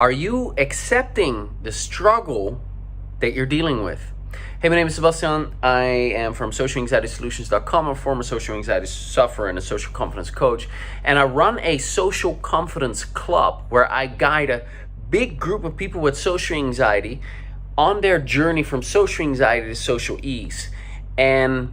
Are you accepting the struggle that you're dealing with? Hey, my name is Sebastiaan. I am from socialanxietysolutions.com. I'm a former social anxiety sufferer and a social confidence coach. And I run a social confidence club where I guide a big group of people with social anxiety on their journey from social anxiety to social ease. And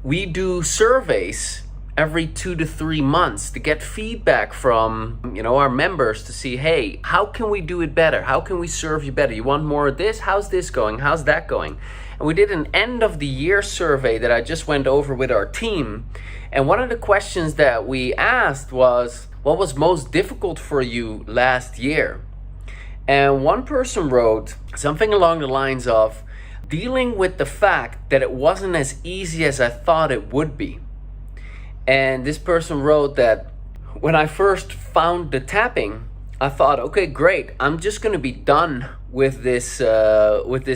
we do surveys every 2 to 3 months to get feedback from our members to see, hey, how can we do it better? How can we serve you better? You want more of this? How's this going? How's that going? And we did an end of the year survey that I just went over with our team. And one of the questions that we asked was, what was most difficult for you last year? And one person wrote something along the lines of, dealing with the fact that it wasn't as easy as I thought it would be. And this person wrote that when I first found the tapping, I thought, okay, great. I'm just going to be done with this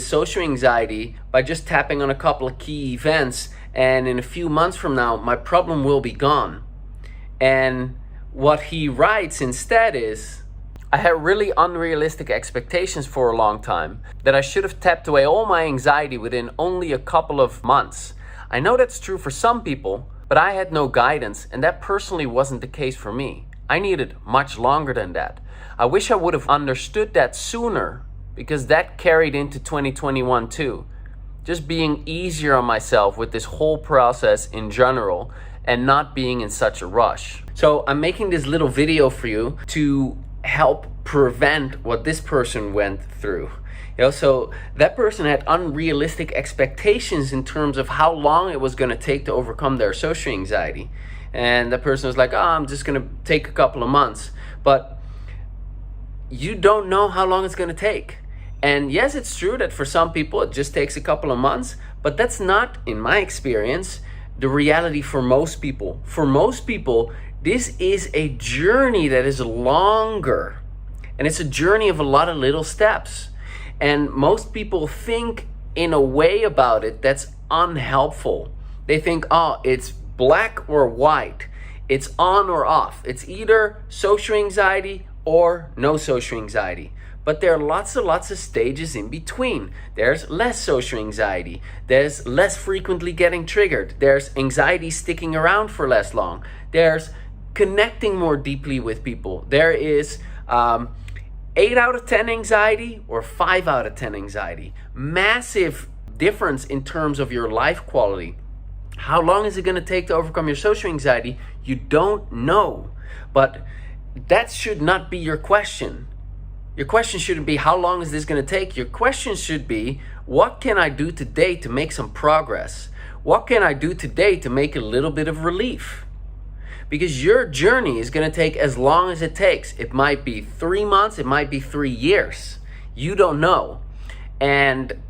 social anxiety by just tapping on a couple of key events. And in a few months from now, my problem will be gone. And what he writes instead is, I had really unrealistic expectations for a long time that I should have tapped away all my anxiety within only a couple of months. I know that's true for some people, but I had no guidance, and that personally wasn't the case for me. I needed much longer than that. I wish I would have understood that sooner, because that carried into 2021 too. Just being easier on myself with this whole process in general and not being in such a rush. So I'm making this little video for you to help prevent what this person went through. So that person had unrealistic expectations in terms of how long it was going to take to overcome their social anxiety. And that person was like, I'm just going to take a couple of months. But you don't know how long it's going to take. And yes, it's true that for some people it just takes a couple of months, but that's not, in my experience, the reality for most people. For most people, this is a journey that is longer. And it's a journey of a lot of little steps. And most people think in a way about it that's unhelpful. They think, it's black or white. It's on or off. It's either social anxiety or no social anxiety. But there are lots of stages in between. There's less social anxiety. There's less frequently getting triggered. There's anxiety sticking around for less long. There's connecting more deeply with people. There is 8 out of 10 anxiety or 5 out of 10 anxiety. Massive difference in terms of your life quality. How long is it going to take to overcome your social anxiety? You don't know. But that should not be your question. Your question shouldn't be, how long is this going to take? Your question should be, what can I do today to make some progress? What can I do today to make a little bit of relief? Because your journey is going to take as long as it takes. It might be 3 months, it might be 3 years. You don't know. And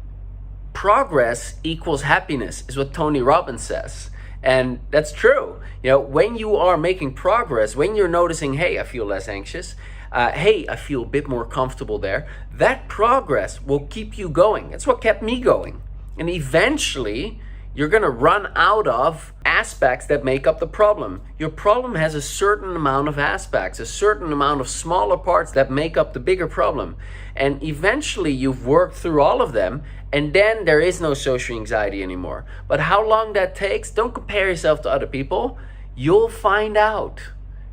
progress equals happiness is what Tony Robbins says. And that's true. When you are making progress, when you're noticing, hey, I feel less anxious, hey, I feel a bit more comfortable there, that progress will keep you going. That's what kept me going. And eventually, you're going to run out of aspects that make up the problem. Your problem has a certain amount of aspects, a certain amount of smaller parts that make up the bigger problem. And eventually you've worked through all of them, and then there is no social anxiety anymore. But how long that takes, don't compare yourself to other people. You'll find out.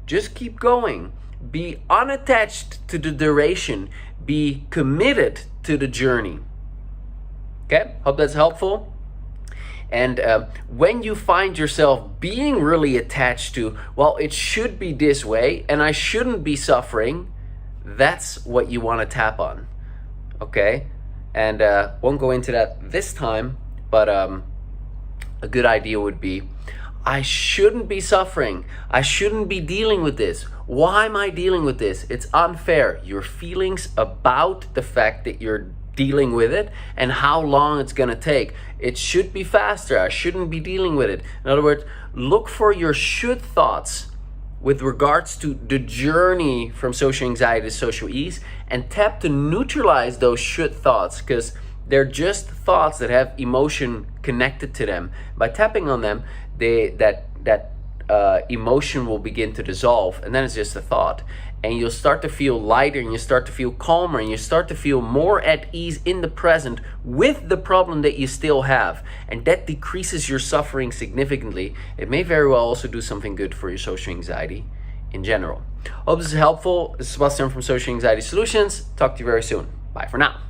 Just keep going. Be unattached to the duration. Be committed to the journey. Okay, hope that's helpful. And when you find yourself being really attached to, well, it should be this way and I shouldn't be suffering, that's what you want to tap on. Okay? And won't go into that this time, but a good idea would be, I shouldn't be suffering. I shouldn't be dealing with this. Why am I dealing with this? It's unfair. Your feelings about the fact that you're dealing with it and how long it's going to take. It should be faster. I shouldn't be dealing with it. In other words, look for your should thoughts with regards to the journey from social anxiety to social ease and tap to neutralize those should thoughts, because they're just thoughts that have emotion connected to them. By tapping on them, that emotion will begin to dissolve, and then it's just a thought. and you'll start to feel lighter, and you start to feel calmer, and you start to feel more at ease in the present with the problem that you still have. And that decreases your suffering significantly. It may very well also do something good for your social anxiety in general. Hope this is helpful. This is Sebastiaan from Social Anxiety Solutions. Talk to you very soon. Bye for now.